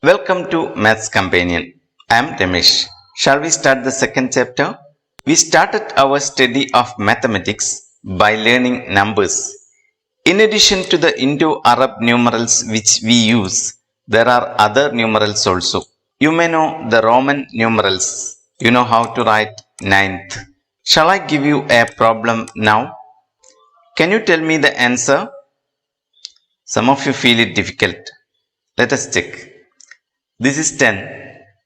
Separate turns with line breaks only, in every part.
Welcome to Maths Companion. I am Ramesh. Shall we start the second chapter? We started our study of mathematics by learning numbers. In addition to the Indo-Arab numerals which we use, there are other numerals also. You may know the Roman numerals. You know how to write ninth. Shall I give you a problem now? Can you tell me the answer? Some of you feel it difficult. Let us check. This is 10,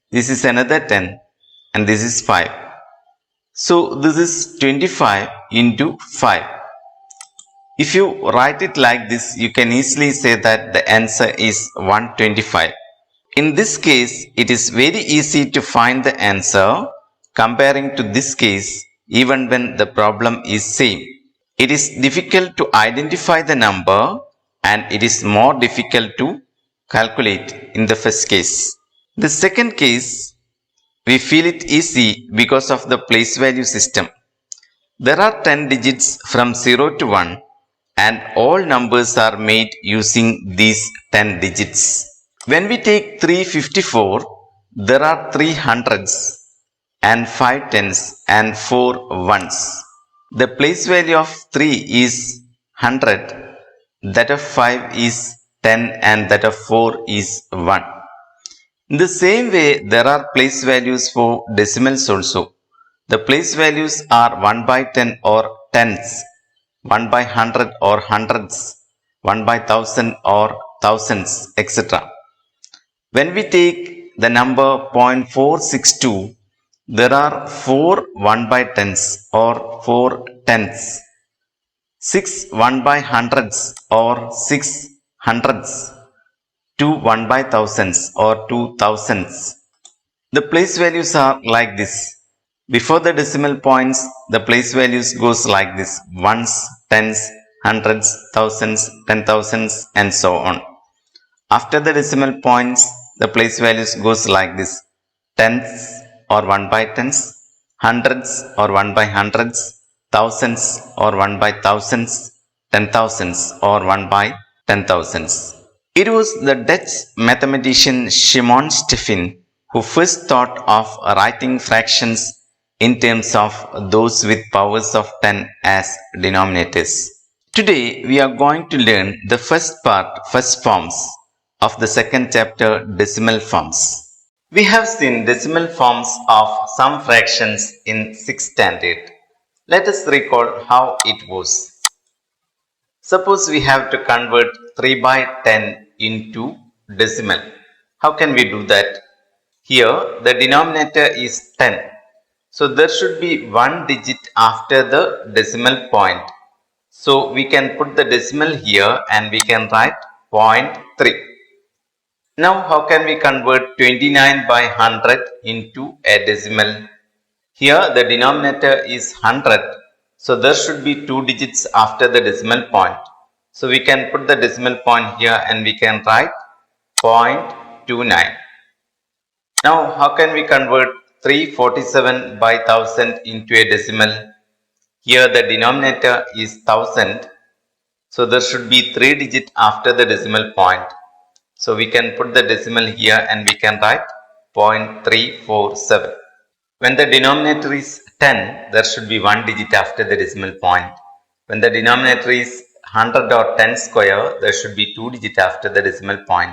this is another 10 and this is 5. So this is 25 into 5. If you write it like this, you can easily say that the answer is 125. In this case, it is very easy to find the answer comparing to this case even when the problem is same. It is difficult to identify the number and it is more difficult to calculate in the first case. The second case, we feel it easy because of the place value system. There are 10 digits from 0 to 1 and all numbers are made using these 10 digits. When we take 354, there are 3 hundreds and 5 tens and 4 ones. The place value of 3 is 100, that of 5 is 10 and that of 4 is 1. In the same way, there are place values for decimals also. The place values are 1 by 10 or tens, 1 by 100 or hundreds, 1 by 1000 or thousands, etc. When we take the number 0.462, there are 4 1 by 10s or 4 tens, 6 1 by hundreds or 6 hundreds, 2 1 by thousands or 2 thousands. The place values are like this. Before the decimal points, the place values goes like this: ones, tens, hundreds, thousands, 10,000s and so on. After the decimal points, the place values goes like this: tens or 1 by tens, hundreds or 1 by hundreds, thousands or 1 by thousands, 10,000s or 1 by 10,000s. It was the Dutch mathematician Simon Stefan who first thought of writing fractions in terms of those with powers of 10 as denominators. Today we are going to learn the first forms of the second chapter, decimal forms. We have seen decimal forms of some fractions in 6th standard. Let us recall how it was. Suppose we have to convert 3 by 10 into decimal. How can we do that? Here the denominator is 10. So there should be one digit after the decimal point. So we can put the decimal here and we can write 0.3. Now how can we convert 29 by 100 into a decimal? Here the denominator is 100. So there should be 2 digits after the decimal point. So we can put the decimal point here and we can write 0.29. Now how can we convert 347 by 1000 into a decimal? Here the denominator is 1000. So there should be 3 digits after the decimal point. So we can put the decimal here and we can write 0.347. When the denominator is 10, there should be 1 digit after the decimal point. When the denominator is 100 or 10 square, there should be 2 digits after the decimal point.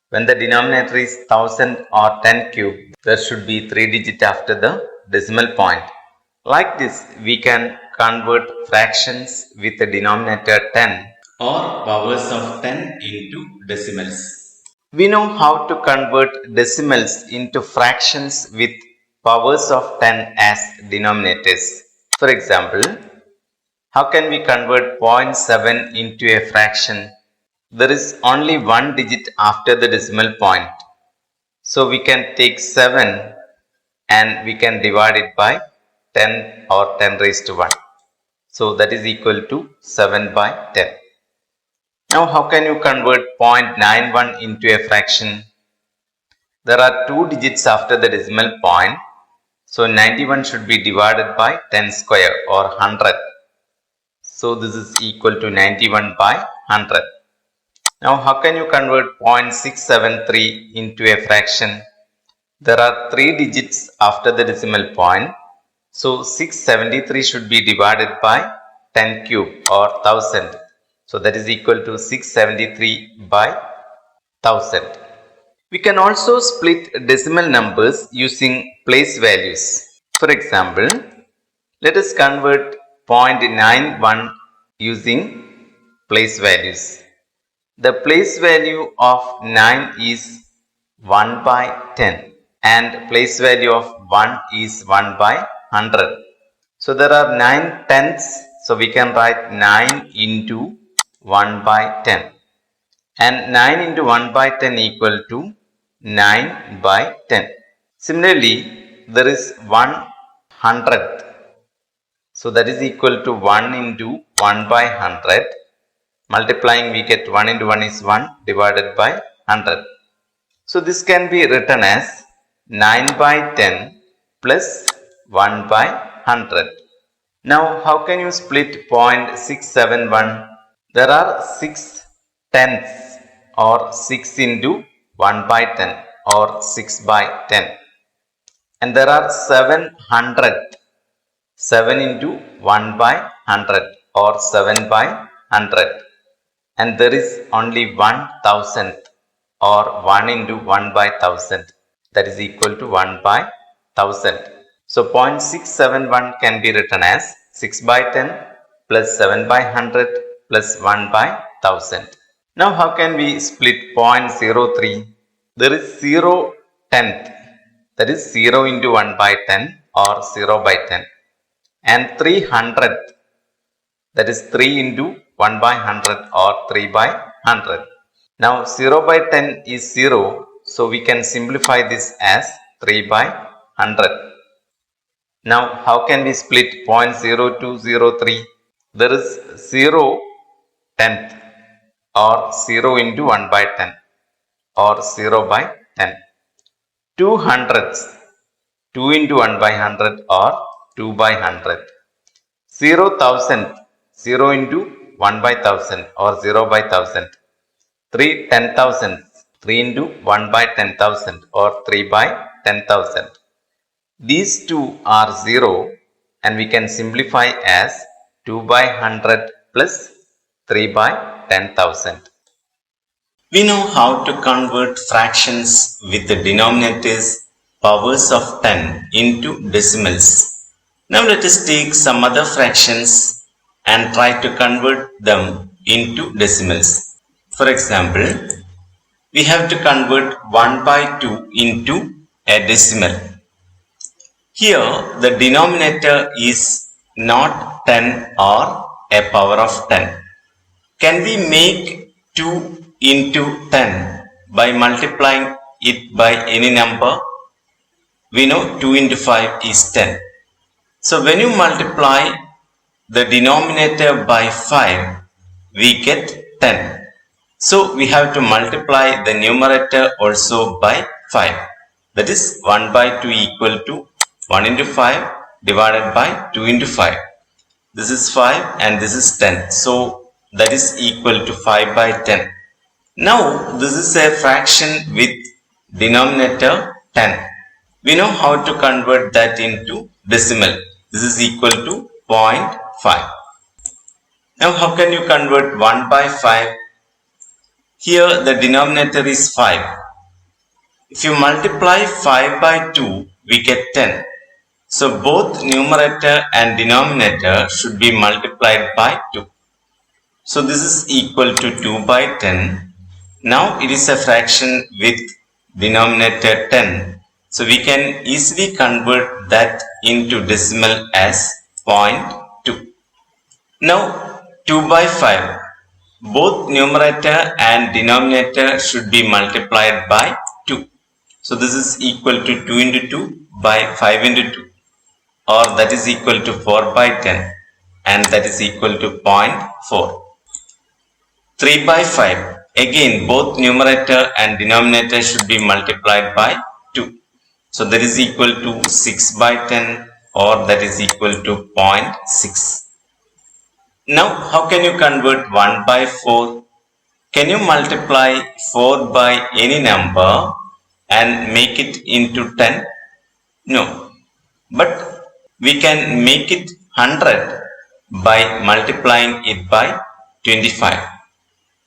When the denominator is 1000 or 10 cube, there should be 3 digits after the decimal point. Like this, we can convert fractions with the denominator 10 or powers of 10 into decimals. We know how to convert decimals into fractions with powers of 10 as denominators. For example, how can we convert 0.7 into a fraction? There is only one digit after the decimal point. So we can take 7 and we can divide it by 10 or 10 raised to 1. So that is equal to 7 by 10. Now how can you convert 0.91 into a fraction? There are 2 digits after the decimal point. So 91 should be divided by 10 square or 100. So this is equal to 91 by 100. Now how can you convert 0.673 into a fraction? There are 3 digits after the decimal point. So 673 should be divided by 10 cube or 1000. So that is equal to 673 by 1000. We can also split decimal numbers using place values. For example, let us convert 0.91 using place values. The place value of 9 is 1 by 10 and place value of 1 is 1 by 100. So there are 9 tenths. So we can write 9 into 1 by 10. And 9 into 1 by 10 equal to 9 by 10. Similarly, there is 1 hundredth. So that is equal to 1 into 1 by 100. Multiplying, we get 1 into 1 is 1 divided by 100. So this can be written as 9 by 10 plus 1 by 100. Now how can you split 0.671? There are 6 tenths or 6 into 1 by 10 or 6 by 10. And there are 7 hundredth. 7 into 1 by 100 or 7 by 100. And there is only 1000th or 1 into 1 by 1000, that is equal to 1 by 1000. So 0.671 can be written as 6 by 10 plus 7 by 100 plus 1 by 1000. Now how can we split 0.03? There is 0 tenth, that is 0 into 1 by 10 or 0 by 10, and 300th, that is 3 into 1 by 100 or 3 by 100. Now 0 by 10 is 0, so we can simplify this as 3 by 100. Now how can we split 0.0203? There is 0 tenth or 0 into 1 by 10 or 0 by 10. 2 hundredths, 2 into 1 by 100 or 2 by 100. 0 thousandth, 0 into 1 by 1000 or 0 by 1000. 3 10,000, 3 into 1 by 10,000 or 3 by 10,000. These two are 0 and we can simplify as 2 by 100 plus 3 by 10,000. We know how to convert fractions with the denominators powers of 10 into decimals. Now let us take some other fractions and try to convert them into decimals. For example, we have to convert 1 by 2 into a decimal. Here the denominator is not 10 or a power of 10. Can we make 2 into 10 by multiplying it by any number? We know 2 into 5 is 10. So when you multiply the denominator by 5, we get 10. So we have to multiply the numerator also by 5. That is 1 by 2 equal to 1 into 5 divided by 2 into 5. This is 5 and this is 10. So that is equal to 5 by 10. Now this is a fraction with denominator 10. We know how to convert that into decimal. This is equal to 0.5. Now how can you convert 1 by 5? Here the denominator is 5. If you multiply 5 by 2, we get 10. So both numerator and denominator should be multiplied by 2. So this is equal to 2 by 10. Now it is a fraction with denominator 10. So we can easily convert that into decimal as 0.2. Now 2 by 5. Both numerator and denominator should be multiplied by 2. So this is equal to 2 into 2 by 5 into 2, or that is equal to 4 by 10, and that is equal to 0.4. 3 by 5. Again both numerator and denominator should be multiplied by 2. So that is equal to 6 by 10, or that is equal to 0.6. Now how can you convert 1 by 4? Can you multiply 4 by any number and make it into 10? No. But we can make it 100 by multiplying it by 25.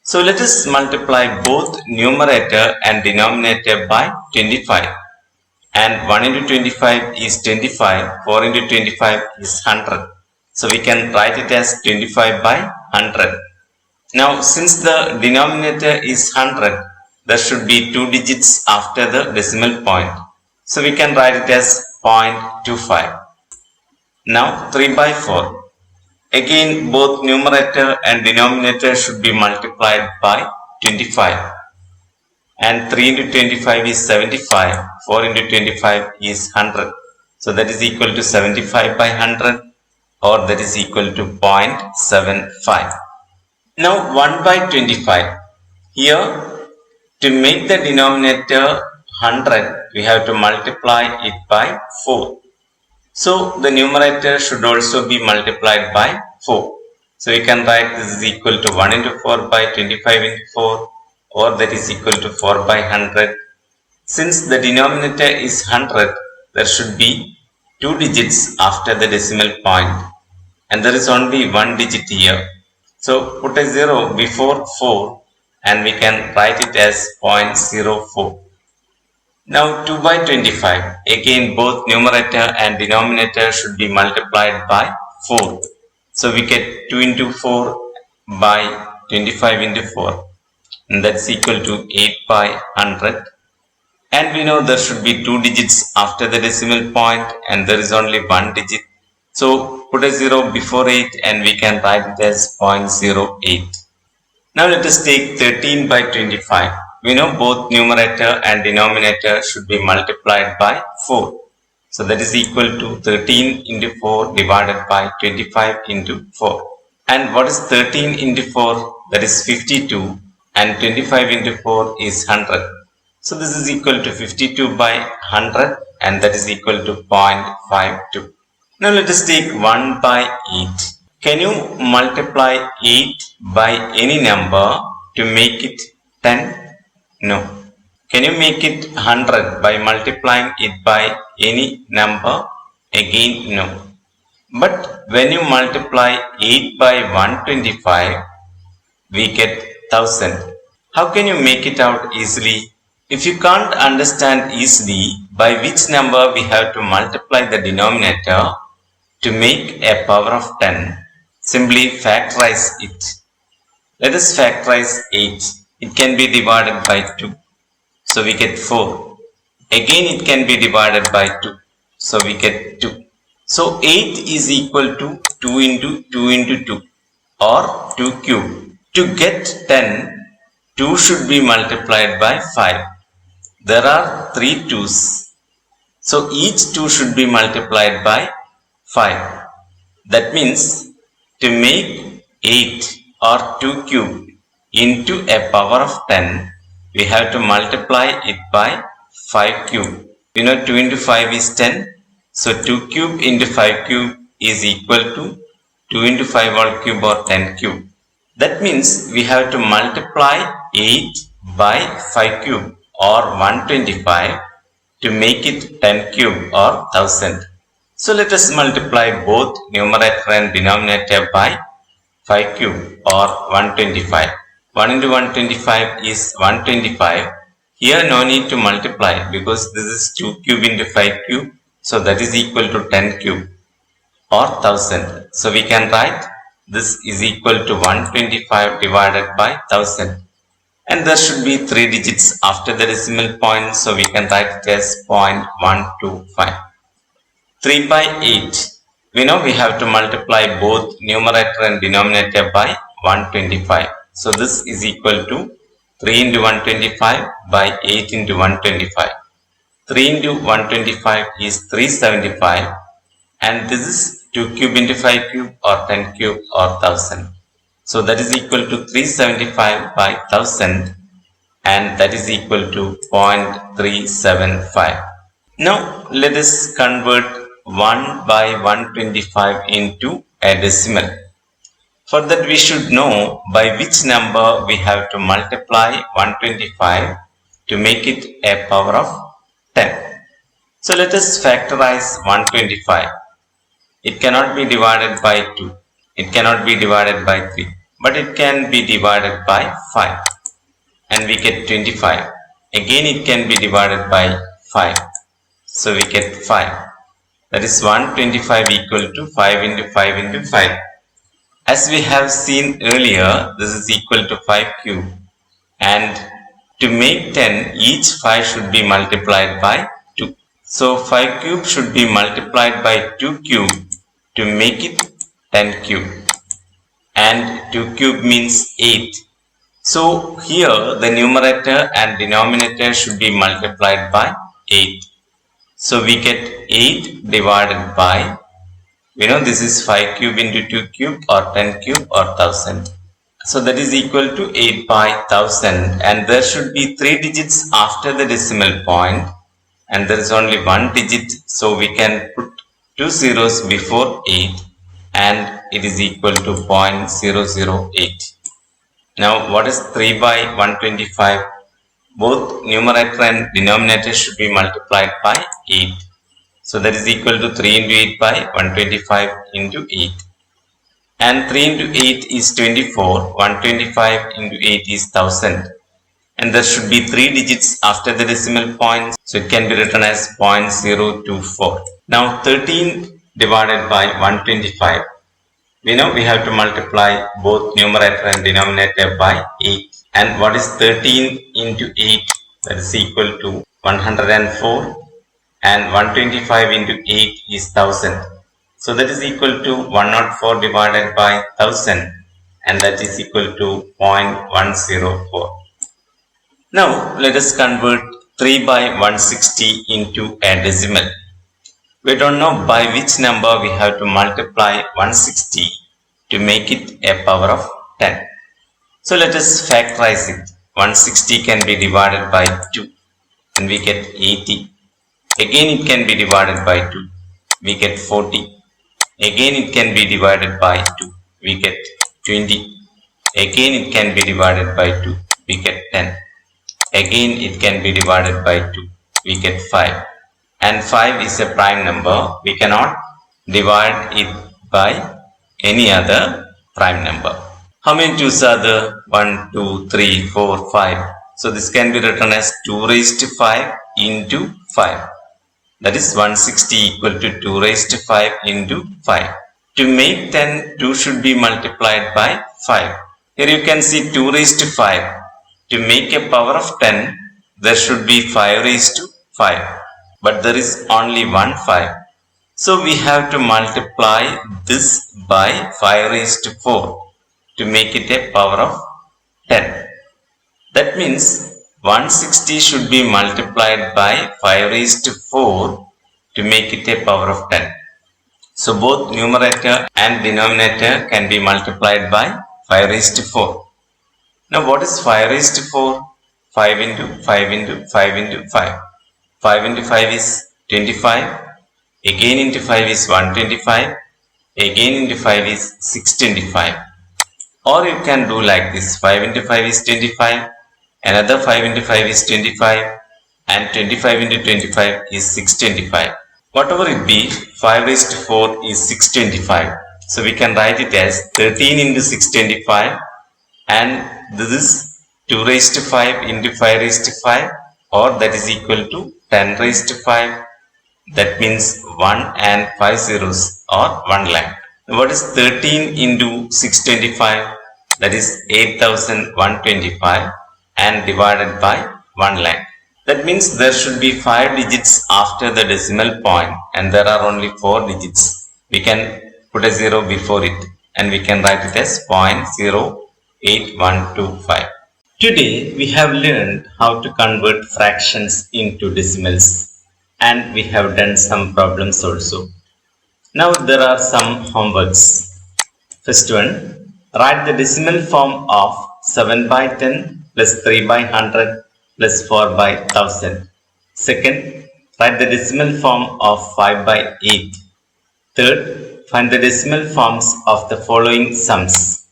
So let us multiply both numerator and denominator by 25. And 1 into 25 is 25, 4 into 25 is 100. So we can write it as 25 by 100. Now since the denominator is 100, there should be 2 digits after the decimal point. So we can write it as 0.25. Now 3 by 4. Again both numerator and denominator should be multiplied by 25. And 3 into 25 is 75, 4 into 25 is 100. So that is equal to 75 by 100, or that is equal to 0.75. Now 1 by 25. Here, to make the denominator 100, we have to multiply it by 4. So the numerator should also be multiplied by 4. So we can write this is equal to 1 into 4 by 25 into 4, or that is equal to 4 by 100. Since the denominator is 100, there should be 2 digits after the decimal point, and there is only 1 digit here. So put a 0 before 4 and we can write it as 0.04. Now 2 by 25. Again both numerator and denominator should be multiplied by 4. So we get 2 into 4 by 25 into 4. And that's equal to 8 by 100. And we know there should be 2 digits after the decimal point and there is only 1 digit. So put a 0 before 8 and we can write it as 0.08. Now let us take 13 by 25. We know both numerator and denominator should be multiplied by 4. So that is equal to 13 into 4 divided by 25 into 4. And what is 13 into 4? That is 52. And 25 into 4 is 100. So this is equal to 52 by 100 and that is equal to 0.52. Now let us take 1 by 8. Can you multiply 8 by any number to make it 10? No. Can you make it 100 by multiplying it by any number? Again no. But when you multiply 8 by 125, we get 1000. How can you make it out easily? If you can't understand easily by which number we have to multiply the denominator to make a power of 10, simply factorize it. Let us factorize 8. It can be divided by 2. So we get 4. Again it can be divided by 2. So we get 2. So 8 is equal to 2 into 2 into 2 or 2 cube. To get 10, 2 should be multiplied by 5. There are 3 2's. So each 2 should be multiplied by 5. That means to make 8 or 2 cube into a power of 10, we have to multiply it by 5 cube. You know 2 into 5 is 10. So 2 cube into 5 cube is equal to 2 into 5 whole cube or 10 cube. That means we have to multiply 8 by 5 cube or 125 to make it 10 cube or 1000. So let us multiply both numerator and denominator by 5 cube or 125. 1 into 125 is 125. Here no need to multiply because this is 2 cube into 5 cube. So that is equal to 10 cube or 1000. So we can write this is equal to 125 divided by 1000. And there should be 3 digits after the decimal point. So we can write it as 0.125. 3 by 8. We know we have to multiply both numerator and denominator by 125. So this is equal to 3 into 125 by 8 into 125. 3 into 125 is 375 and this is 2 cube into 5 cube or 10 cube or 1000. So that is equal to 375 by 1000 and that is equal to 0.375. Now let us convert 1 by 125 into a decimal. For that we should know by which number we have to multiply 125 to make it a power of 10. So let us factorize 125. It cannot be divided by 2. It cannot be divided by 3. But it can be divided by 5. And we get 25. Again it can be divided by 5. So we get 5. That is 125 equal to 5 into 5 into 5. As we have seen earlier, this is equal to 5 cube. And to make 10, each 5 should be multiplied by 2. So 5 cube should be multiplied by 2 cube to make it 10 cube. And 2 cube means 8. So here the numerator and denominator should be multiplied by 8. So we get 8 divided by, we know this is 5 cube into 2 cube or 10 cube or 1000. So that is equal to 8 by 1000, and there should be 3 digits after the decimal point and there is only 1 digit, so we can put 2 zeros before 8 and it is equal to 0.008. Now what is 3 by 125? Both numerator and denominator should be multiplied by 8. So that is equal to 3 into 8 by 125 into 8. And 3 into 8 is 24. 125 into 8 is 1000. And there should be 3 digits after the decimal point. So it can be written as 0.024. Now 13 divided by 125. We know we have to multiply both numerator and denominator by 8. And what is 13 into 8? That is equal to 104. And 125 into 8 is 1000. So that is equal to 104 divided by 1000. And that is equal to 0.104. Now let us convert 3 by 160 into a decimal. We don't know by which number we have to multiply 160 to make it a power of 10. So let us factorize it. 160 can be divided by 2 and we get 80. Again it can be divided by 2. We get 40. Again it can be divided by 2. We get 20. Again it can be divided by 2. We get 10. Again it can be divided by 2. We get 5. And 5 is a prime number. We cannot divide it by any other prime number. How many 2's are there? 1, 2, 3, 4, 5. So this can be written as 2 raised to 5 into 5. That is 160 equal to 2 raised to 5 into 5. To make 10, 2 should be multiplied by 5. Here you can see 2 raised to 5. To make a power of 10, there should be 5 raised to 5. But there is only one 5. So we have to multiply this by 5 raised to 4 to make it a power of 10. That means 160 should be multiplied by 5 raised to 4 to make it a power of 10. So both numerator and denominator can be multiplied by 5 raised to 4. Now what is 5 raised to 4? 5 into 5 into 5 into 5. 5 into 5 is 25. Again into 5 is 125. Again into 5 is 625. Or you can do like this. 5 into 5 is 25. Another 5 into 5 is 25. And 25 into 25 is 625. Whatever it be, 5 raised to 4 is 625. So we can write it as 13 into 625. And this is 2 raised to 5 into 5 raised to 5. Or that is equal to 10 raised to 5. That means 1 and 5 zeros or 1 lakh. What is 13 into 625? That is 8125 and divided by 1 lakh. That means there should be 5 digits after the decimal point and there are only 4 digits. We can put a 0 before it and we can write it as 0.08125. Today we have learned how to convert fractions into decimals and we have done some problems also. Now there are some homeworks. First one, write the decimal form of 7 by 10 plus 3 by 100 plus 4 by 1000. Second, write the decimal form of 5 by 8. Third, find the decimal forms of the following sums.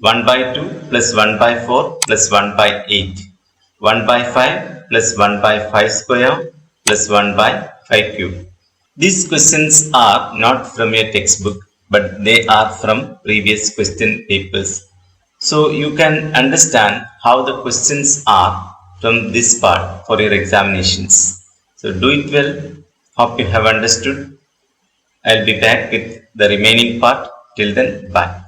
1 by 2 plus 1 by 4 plus 1 by 8. 1 by 5 plus 1 by 5 square plus 1 by 5 cube. These questions are not from a textbook, but they are from previous question papers. So you can understand how the questions are from this part for your examinations. So do it well. Hope you have understood. I'll be back with the remaining part. Till then, bye.